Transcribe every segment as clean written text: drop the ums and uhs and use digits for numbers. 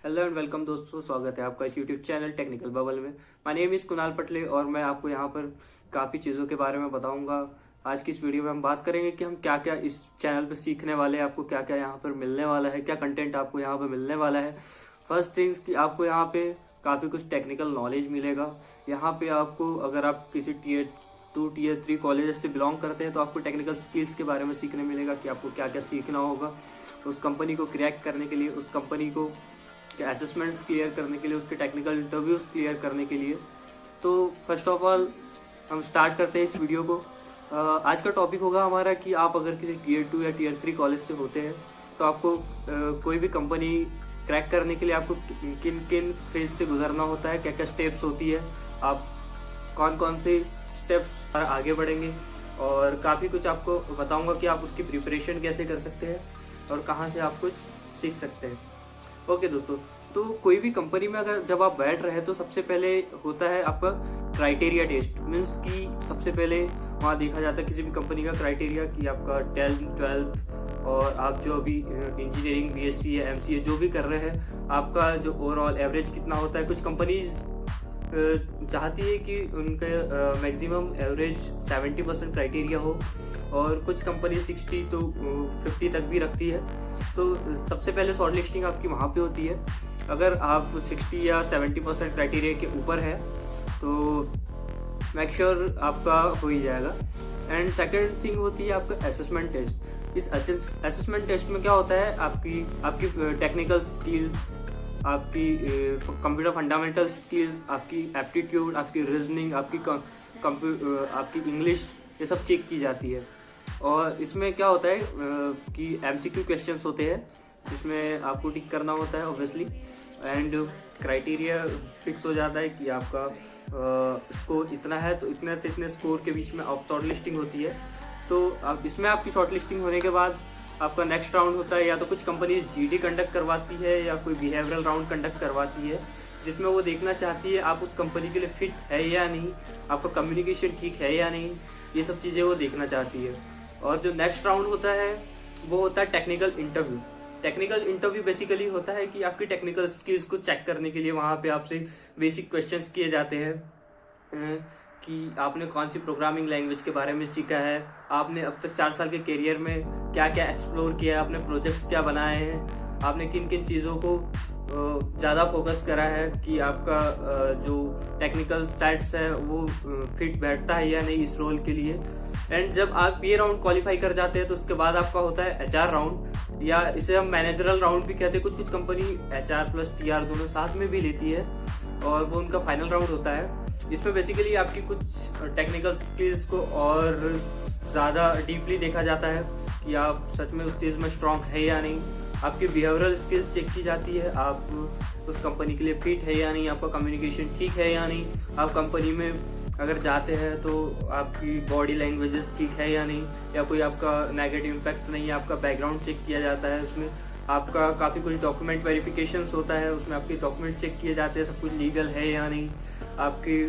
Hello and welcome दोस्तों, स्वागत है आपका इस यूट्यूब चैनल टेक्निकल बबल में। माय नेम इज़ कुणाल पटले और मैं आपको यहाँ पर काफ़ी चीज़ों के बारे में बताऊंगा। आज की इस वीडियो में हम बात करेंगे कि हम क्या क्या इस चैनल पर सीखने वाले हैं, आपको क्या क्या यहाँ पर मिलने वाला है, क्या कंटेंट आपको यहाँ पर मिलने वाला है। फर्स्ट थिंग्स कि आपको यहाँ पे काफ़ी कुछ टेक्निकल नॉलेज मिलेगा। यहाँ पे आपको अगर आप किसी टीयर 2 टीयर 3 कॉलेज से बिलोंग करते हैं तो आपको टेक्निकल स्किल्स के बारे में सीखने मिलेगा कि आपको क्या क्या सीखना होगा उस कंपनी को क्रैक करने के लिए, उस कंपनी को असेसमेंट्स क्लियर करने के लिए, उसके टेक्निकल इंटरव्यूज़ क्लियर करने के लिए। तो फर्स्ट ऑफ ऑल हम स्टार्ट करते हैं इस वीडियो को। आज का टॉपिक होगा हमारा कि आप अगर किसी टीयर 2 या टीयर 3 कॉलेज से होते हैं तो आपको कोई भी कंपनी क्रैक करने के लिए आपको किन किन फेज से गुजरना होता है, क्या क्या स्टेप्स होती है, आप कौन कौन से स्टेप्स आगे बढ़ेंगे और काफ़ी कुछ आपको बताऊंगा कि आप उसकी प्रिपरेशन कैसे कर सकते हैं और कहाँ से आप कुछ सीख सकते हैं। ओके दोस्तों, तो कोई भी कंपनी में अगर जब आप बैठ रहे हैं तो सबसे पहले होता है आपका क्राइटेरिया टेस्ट। मीन्स कि सबसे पहले वहाँ देखा जाता है किसी भी कंपनी का क्राइटेरिया कि आपका 10th 12th और आप जो अभी इंजीनियरिंग बीएससी या एमसीए जो भी कर रहे हैं, आपका जो ओवरऑल एवरेज कितना होता है। कुछ कंपनीज चाहती है कि उनका मैक्सिमम एवरेज 70% क्राइटेरिया हो और कुछ कंपनी 60 तो 50 तक भी रखती है। तो सबसे पहले शॉर्ट लिस्टिंग आपकी वहाँ पे होती है। अगर आप 60 या 70% क्राइटेरिया के ऊपर है तो मेक श्योर आपका हो ही जाएगा। एंड सेकेंड थिंग होती है आपका असेसमेंट टेस्ट। इस असेसमेंट टेस्ट में क्या होता है, आपकी टेक्निकल स्किल्स, आपकी कंप्यूटर फंडामेंटल स्किल्स, आपकी एप्टीट्यूड, आपकी रीजनिंग, आपकी इंग्लिश, ये सब चेक की जाती है। और इसमें क्या होता है कि एमसीक्यू क्वेश्चंस होते हैं जिसमें आपको टिक करना होता है ऑब्वियसली। एंड क्राइटेरिया फिक्स हो जाता है कि आपका स्कोर इतना है तो इतने से इतने स्कोर के बीच में आप शॉर्ट लिस्टिंग होती है। तो अब इसमें आपकी शॉर्ट लिस्टिंग होने के बाद आपका नेक्स्ट राउंड होता है, या तो कुछ कंपनीज जीडी कंडक्ट करवाती है या कोई बिहेवियरल राउंड कंडक्ट करवाती है जिसमें वो देखना चाहती है आप उस कंपनी के लिए फिट है या नहीं, आपका कम्युनिकेशन ठीक है या नहीं, ये सब चीज़ें वो देखना चाहती है। और जो नेक्स्ट राउंड होता है वो होता है technical interview. Technical interview basically होता है कि आपकी टेक्निकल स्किल्स को चेक करने के लिए वहाँ पे आपसे बेसिक क्वेश्चंस किए जाते हैं कि आपने कौन सी प्रोग्रामिंग लैंग्वेज के बारे में सीखा है, आपने अब तक 4 साल के करियर में क्या क्या एक्सप्लोर किया है, आपने प्रोजेक्ट्स क्या बनाए हैं, आपने किन किन चीज़ों को ज़्यादा फोकस करा है कि आपका जो टेक्निकल सेट्स है वो फिट बैठता है या नहीं इस रोल के लिए। एंड जब आप ये राउंड क्वालिफाई कर जाते हैं तो उसके बाद आपका होता है एचआर राउंड, या इसे हम मैनेजरल राउंड भी कहते हैं। कुछ कुछ कंपनी एचआर प्लस टीआर दोनों साथ में भी लेती है और वो उनका फाइनल राउंड होता है। इसमें बेसिकली आपकी कुछ टेक्निकल स्किल्स को और ज़्यादा डीपली देखा जाता है कि आप सच में उस चीज़ में स्ट्रांग है या नहीं। आपकी बिहेवियरल स्किल्स चेक की जाती है, आप उस कंपनी के लिए फिट है या नहीं, आपका कम्युनिकेशन ठीक है या नहीं, आप कंपनी में अगर जाते हैं तो आपकी बॉडी लैंग्वेजेस ठीक है या नहीं, या कोई आपका नेगेटिव इम्पैक्ट नहीं है। आपका बैकग्राउंड चेक किया जाता है, उसमें आपका काफ़ी कुछ डॉक्यूमेंट वेरिफिकेशंस होता है, उसमें आपके डॉक्यूमेंट्स चेक किए जाते हैं सब कुछ लीगल है या नहीं। आपके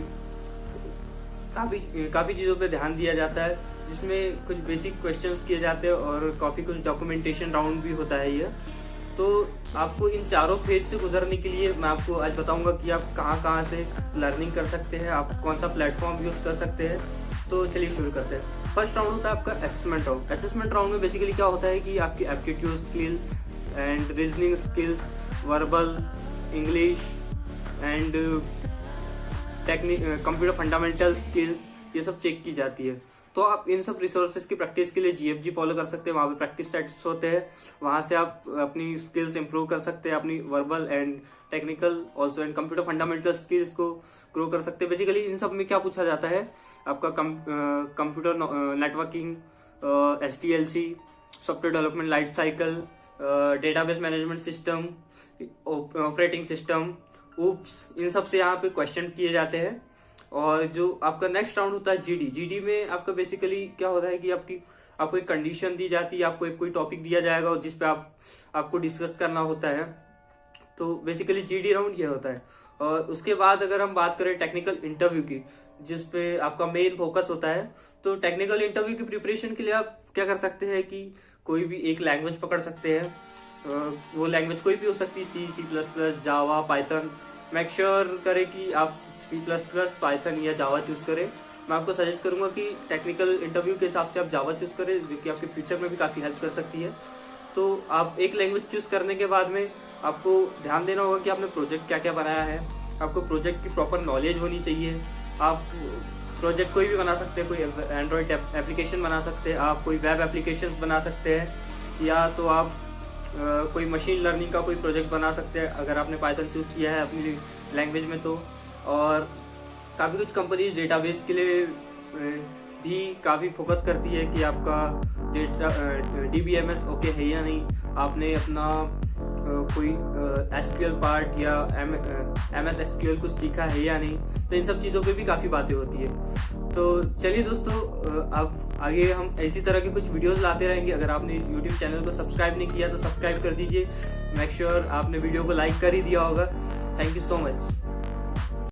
काफ़ी चीज़ों पे ध्यान दिया जाता है जिसमें कुछ बेसिक क्वेश्चंस किए जाते हैं और काफ़ी कुछ डॉक्यूमेंटेशन राउंड भी होता है ये। तो आपको इन चारों फेज से गुजरने के लिए मैं आपको आज बताऊंगा कि आप कहाँ कहाँ से लर्निंग कर सकते हैं, आप कौन सा प्लेटफॉर्म यूज़ कर सकते हैं। तो चलिए शुरू करते हैं। फर्स्ट राउंड होता है आपका असेसमेंट राउंड। असेसमेंट राउंड में बेसिकली क्या होता है कि आपकी aptitude skill and reasoning skills, verbal, English and computer fundamental skills, ये सब चेक की जाती है। तो आप इन सब रिसोर्सेज की प्रैक्टिस के लिए जीएफजी फॉलो कर सकते हैं। वहाँ पे प्रैक्टिस सेट्स होते हैं, वहाँ से आप अपनी स्किल्स इंप्रूव कर सकते हैं, अपनी verbal and technical also and computer fundamental skills को ग्रो कर सकते हैं। बेसिकली इन सब में क्या पूछा जाता है, आपका computer networking, SDLC, software development life cycle, database management system, operating system, OOPS, इन सब से यहाँ पे क्वेश्चन किए जाते हैं। और जो आपका नेक्स्ट राउंड होता है जीडी में आपका बेसिकली क्या होता है कि आपको एक कंडीशन दी जाती है, आपको एक कोई टॉपिक दिया जाएगा और जिस पे आपको डिस्कस करना होता है। तो बेसिकली जीडी राउंड ये होता है। और उसके बाद अगर हम बात करें टेक्निकल इंटरव्यू की, जिस पे आपका मेन फोकस होता है, तो टेक्निकल इंटरव्यू की प्रिपरेशन के लिए आप क्या कर सकते हैं कि कोई भी एक लैंग्वेज पकड़ सकते हैं वो लैंग्वेज कोई भी हो सकती है, C++, जावा, पाइथन। मेक श्योर करें कि आप C++, पाइथन या जावा चूज़ करें। मैं आपको सजेस्ट करूंगा कि टेक्निकल इंटरव्यू के हिसाब से आप जावा चूज़ करें, जो कि आपके फ्यूचर में भी काफ़ी हेल्प कर सकती है। तो आप एक लैंग्वेज चूज़ करने के बाद में आपको ध्यान देना होगा कि आपने प्रोजेक्ट क्या क्या बनाया है। आपको प्रोजेक्ट की प्रॉपर नॉलेज होनी चाहिए। आप प्रोजेक्ट कोई भी बना सकते हैं, कोई एंड्रॉयड एप्लीकेशन बना सकते हैं, आप कोई वेब एप्लीकेशंस बना सकते हैं, या तो आप कोई मशीन लर्निंग का कोई प्रोजेक्ट बना सकते हैं अगर आपने पाइथन चूज़ किया है अपनी लैंग्वेज में तो। और काफ़ी कुछ कंपनीज डेटाबेस के लिए भी काफ़ी फोकस करती है कि आपका डेटा DBMS ओके है या नहीं, आपने अपना कोई SQL पार्ट या MS SQL कुछ सीखा है या नहीं। तो इन सब चीज़ों पे भी काफ़ी बातें होती है। तो चलिए दोस्तों, अब आगे हम इसी तरह के कुछ वीडियोस लाते रहेंगे। अगर आपने इस YouTube चैनल को सब्सक्राइब नहीं किया तो सब्सक्राइब कर दीजिए। मेक श्योर आपने वीडियो को लाइक कर ही दिया होगा। Thank you so much.